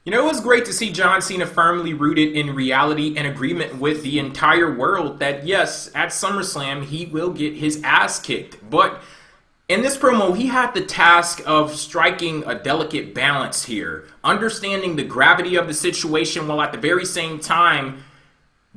You know, it was great to see John Cena firmly rooted in reality and agreement with the entire world that, yes, at SummerSlam, he will get his ass kicked. But in this promo, he had the task of striking a delicate balance here, understanding the gravity of the situation while at the very same time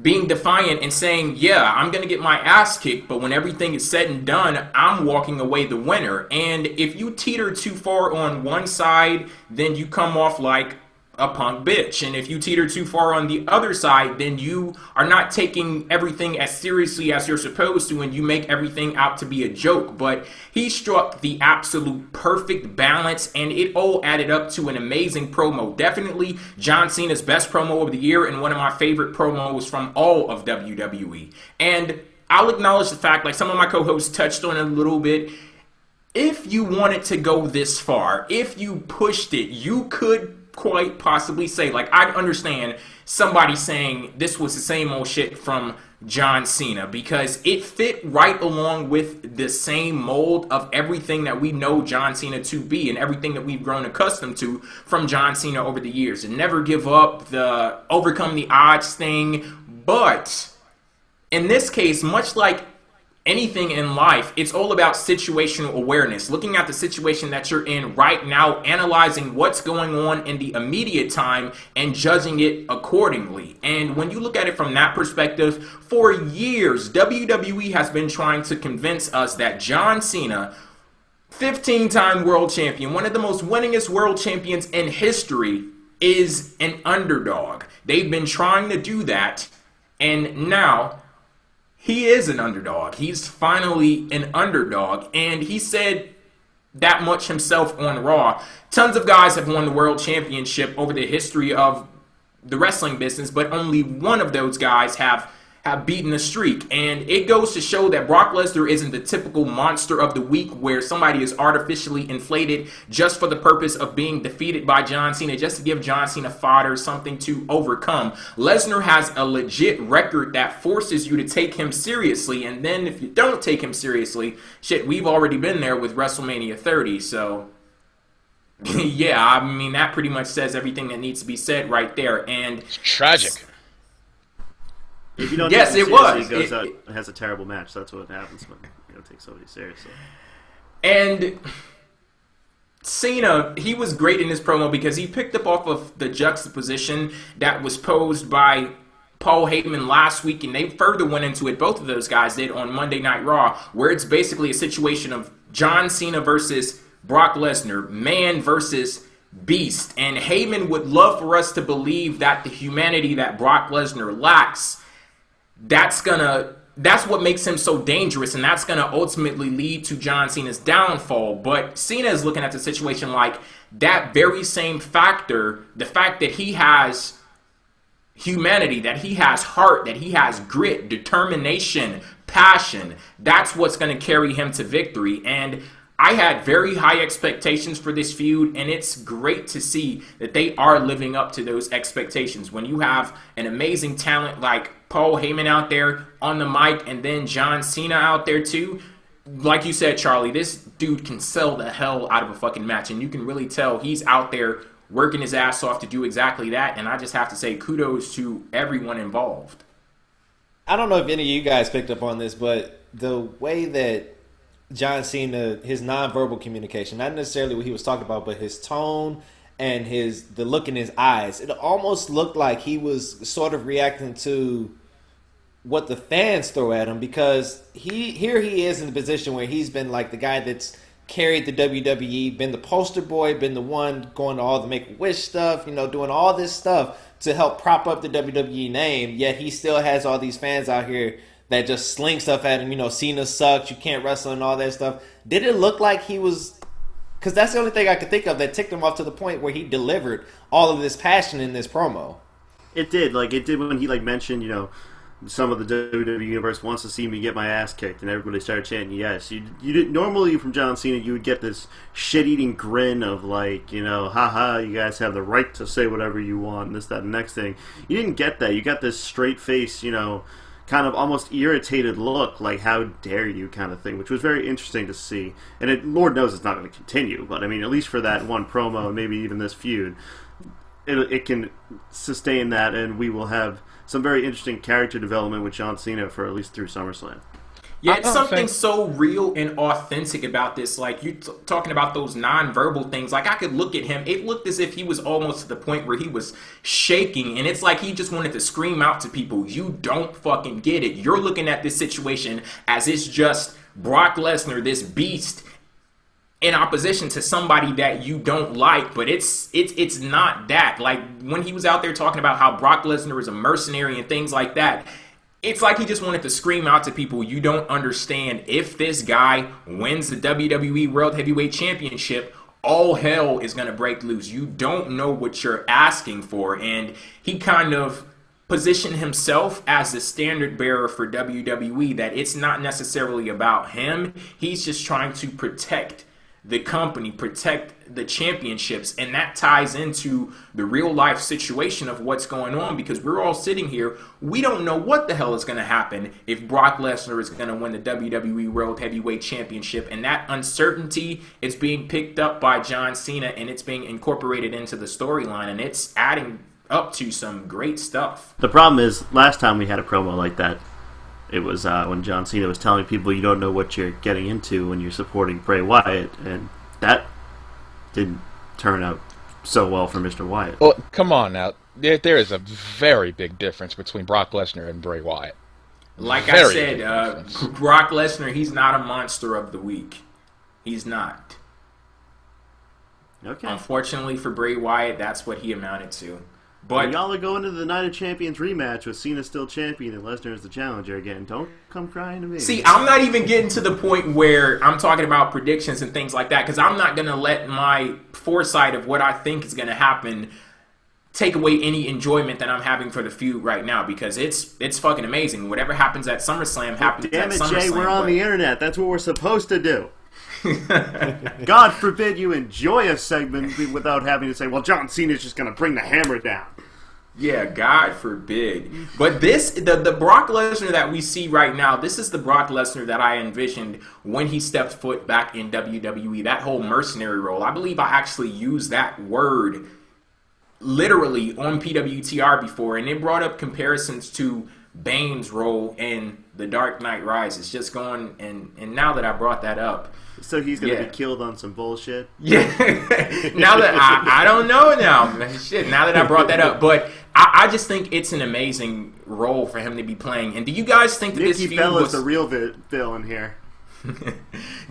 being defiant and saying, yeah, I'm going to get my ass kicked, but when everything is said and done, I'm walking away the winner. And if you teeter too far on one side, then you come off like a punk bitch. And if you teeter too far on the other side, then you are not taking everything as seriously as you're supposed to, and you make everything out to be a joke. But he struck the absolute perfect balance, and it all added up to an amazing promo. Definitely John Cena's best promo of the year, and one of my favorite promos from all of WWE. And I'll acknowledge the fact, like some of my co-hosts touched on it a little bit, if you wanted to go this far, if you pushed it, you could quite possibly say, like, I'd understand somebody saying this was the same old shit from John Cena, because it fit right along with the same mold of everything that we know John Cena to be and everything that we've grown accustomed to from John Cena over the years. And never give up, the overcome the odds thing. But in this case, much like anything in life, it's all about situational awareness, looking at the situation that you're in right now, analyzing what's going on in the immediate time, and judging it accordingly. And when you look at it from that perspective, for years, WWE has been trying to convince us that John Cena, 15-time world champion, one of the most winningest world champions in history, is an underdog. They've been trying to do that, and now he is an underdog. He's finally an underdog. And he said that much himself on Raw. Tons of guys have won the world championship over the history of the wrestling business, but only one of those guys have beaten a streak. And it goes to show that Brock Lesnar isn't the typical monster of the week where somebody is artificially inflated just for the purpose of being defeated by John Cena, just to give John Cena fodder, something to overcome. Lesnar has a legit record that forces you to take him seriously, and then if you don't take him seriously, shit, we've already been there with WrestleMania 30, so yeah, I mean, that pretty much says everything that needs to be said right there. And it's tragic. If you don't yes, take it him seriously, was. he goes out and has a terrible match. That's what happens when you don't take somebody seriously. And Cena, he was great in his promo because he picked up off of the juxtaposition that was posed by Paul Heyman last week, and they further went into it, both of those guys did, on Monday Night Raw, where it's basically a situation of John Cena versus Brock Lesnar, man versus beast. And Heyman would love for us to believe that the humanity that Brock Lesnar lacks, that's what makes him so dangerous, and that's gonna ultimately lead to John Cena's downfall. But Cena is looking at the situation like that very same factor, the fact that he has humanity, that he has heart, that he has grit, determination, passion, that's what's gonna carry him to victory. And I had very high expectations for this feud, and it's great to see that they are living up to those expectations. When you have an amazing talent like Paul Heyman out there on the mic, and then John Cena out there too, like you said, Charlie, this dude can sell the hell out of a fucking match, and you can really tell he's out there working his ass off to do exactly that. And I just have to say kudos to everyone involved. I don't know if any of you guys picked up on this, but the way that John Cena, his nonverbal communication, not necessarily what he was talking about, but his tone and the look in his eyes, it almost looked like he was sort of reacting to what the fans throw at him, because here he is in the position where he's been like the guy that's carried the WWE, been the poster boy, been the one going to all the Make-A-Wish stuff, doing all this stuff to help prop up the WWE name, yet he still has all these fans out here that just sling stuff at him, Cena sucks, you can't wrestle and all that stuff. Did it look like he was... Because that's the only thing I could think of that ticked him off to the point where he delivered all of this passion in this promo. It did. It did when he, mentioned, some of the WWE universe wants to see me get my ass kicked, and everybody started chanting yes. You did, normally from John Cena, you would get this shit-eating grin of, haha, you guys have the right to say whatever you want, this, that, and the next thing. You didn't get that. You got this straight face, kind of almost irritated look, like how dare you kind of thing, which was very interesting to see. And Lord knows it's not going to continue, but I mean, at least for that one promo and maybe even this feud, it can sustain that, and we will have some very interesting character development with John Cena for at least through SummerSlam. Yeah, it's something so real and authentic about this. Like, you talking about those nonverbal things. Like, I could look at him. It looked as if he was almost to the point where he was shaking. And it's like he just wanted to scream out to people, you don't fucking get it. You're looking at this situation as it's just Brock Lesnar, this beast, in opposition to somebody that you don't like. But it's not that. Like, when he was out there talking about how Brock Lesnar is a mercenary and things like that, it's like he just wanted to scream out to people, you don't understand. If this guy wins the WWE World Heavyweight Championship, all hell is going to break loose. You don't know what you're asking for. And he kind of positioned himself as the standard bearer for WWE, that it's not necessarily about him. He's just trying to protect the company, protect the championships, and that ties into the real life situation of what's going on, because we're all sitting here, we don't know what the hell is going to happen if Brock Lesnar is going to win the WWE World Heavyweight Championship, and that uncertainty is being picked up by John Cena, and it's being incorporated into the storyline, and it's adding up to some great stuff. The problem is, last time we had a promo like that, it was when John Cena was telling people you don't know what you're getting into when you're supporting Bray Wyatt, and that didn't turn out so well for Mr. Wyatt. Well, come on now. There is a very big difference between Brock Lesnar and Bray Wyatt. Like I said, Brock Lesnar, he's not a monster of the week. He's not. Okay. Unfortunately for Bray Wyatt, that's what he amounted to. But y'all are going to the Night of Champions rematch with Cena still champion and Lesnar as the challenger again. Don't come crying to me. See, I'm not even getting to the point where I'm talking about predictions and things like that, because I'm not going to let my foresight of what I think is going to happen take away any enjoyment that I'm having for the feud right now, because it's fucking amazing. Whatever happens at SummerSlam happens Damn at it, SummerSlam. Jay, we're on the internet. That's what we're supposed to do. God forbid you enjoy a segment without having to say, well, John Cena's just going to bring the hammer down. Yeah, God forbid. But the Brock Lesnar that we see right now, this is the Brock Lesnar that I envisioned when he stepped foot back in WWE. That whole mercenary role. I believe I actually used that word literally on PWTR before, and it brought up comparisons to Bane's role in The Dark Knight Rises. Just going, and now that I brought that up, so he's going to be killed on some bullshit? Yeah. Now that I don't know now. Shit, now that I brought that up. But I just think it's an amazing role for him to be playing. And do you guys think that this feud was the real villain here?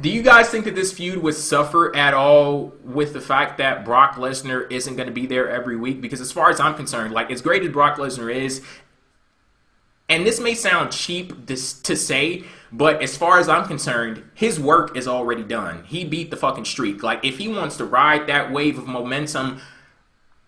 Do you guys think that this feud would suffer at all with the fact that Brock Lesnar isn't going to be there every week? Because as far as I'm concerned, like, as great as Brock Lesnar is, and this may sound cheap to say, but as far as I'm concerned, his work is already done. He beat the fucking streak. Like, if he wants to ride that wave of momentum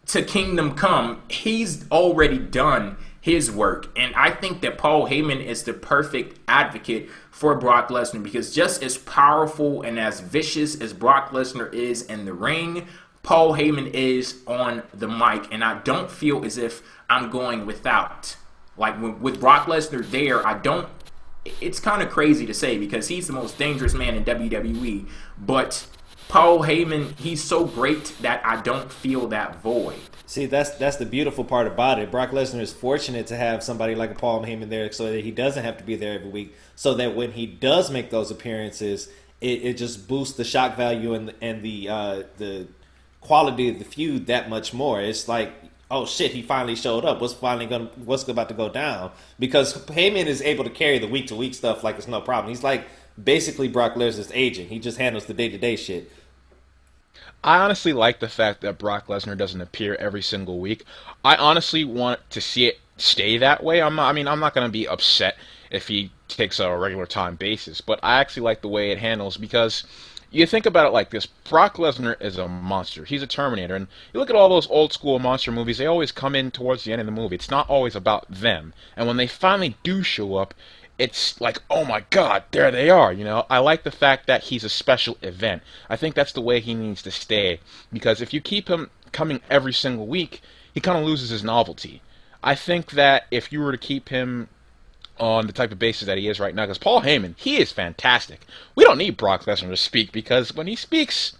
to Kingdom Come, he's already done his work. And I think that Paul Heyman is the perfect advocate for Brock Lesnar, because just as powerful and as vicious as Brock Lesnar is in the ring, Paul Heyman is on the mic. And I don't feel as if I'm going without. Like, with Brock Lesnar there, it's kind of crazy to say because he's the most dangerous man in WWE. But Paul Heyman, he's so great that I don't feel that void. See, that's the beautiful part about it. Brock Lesnar is fortunate to have somebody like a Paul Heyman there so that he doesn't have to be there every week, so that when he does make those appearances, it just boosts the shock value and the quality of the feud that much more. It's like, oh shit, he finally showed up. What's about to go down? Because Heyman is able to carry the week to week stuff like it's no problem. He's like basically Brock Lesnar's agent. He just handles the day to day shit. I honestly like the fact that Brock Lesnar doesn't appear every single week. I honestly want to see it stay that way. I'm not going to be upset if he takes a regular time basis, but I actually like the way it handles, because you think about it like this. Brock Lesnar is a monster. He's a Terminator. And you look at all those old school monster movies, they always come in towards the end of the movie. It's not always about them. And when they finally do show up, it's like, oh my god, there they are, you know? I like the fact that he's a special event. I think that's the way he needs to stay. Because if you keep him coming every single week, he kind of loses his novelty. I think that if you were to keep him on the type of basis that he is right now, because Paul Heyman, he is fantastic. We don't need Brock Lesnar to speak, because when he speaks,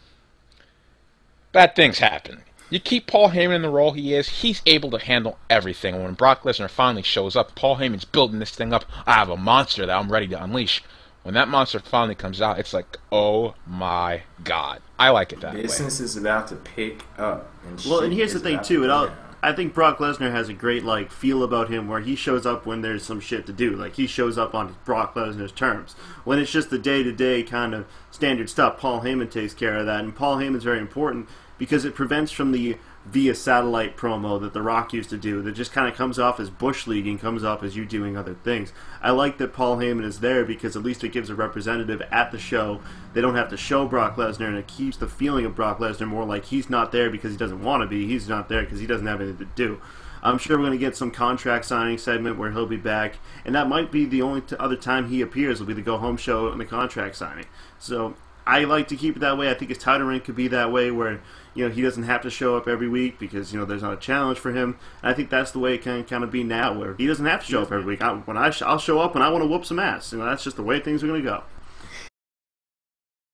bad things happen. You keep Paul Heyman in the role he is, he's able to handle everything. And when Brock Lesnar finally shows up, Paul Heyman's building this thing up. I have a monster that I'm ready to unleash. When that monster finally comes out, it's like, oh my god. I like it that way. Business is about to pick up. And here's the thing, too. I think Brock Lesnar has a great, like, feel about him where he shows up when there's some shit to do. Like, he shows up on Brock Lesnar's terms. When it's just the day-to-day kind of standard stuff, Paul Heyman takes care of that. And Paul Heyman's very important because it prevents from the via satellite promo that The Rock used to do that just kind of comes off as bush league and comes off as you doing other things. I like that Paul Heyman is there because at least it gives a representative at the show. They don't have to show Brock Lesnar, and it keeps the feeling of Brock Lesnar more like he's not there because he doesn't want to be. He's not there because he doesn't have anything to do. I'm sure we're going to get some contract signing segment where he'll be back, and that might be the only other time he appears will be the go-home show and the contract signing. So I like to keep it that way. I think his title reign could be that way where, you know, he doesn't have to show up every week because, you know, there's not a challenge for him. And I think that's the way it can kind of be now, where he doesn't have to show up every week. I'll show up when I want to whoop some ass. You know, that's just the way things are going to go.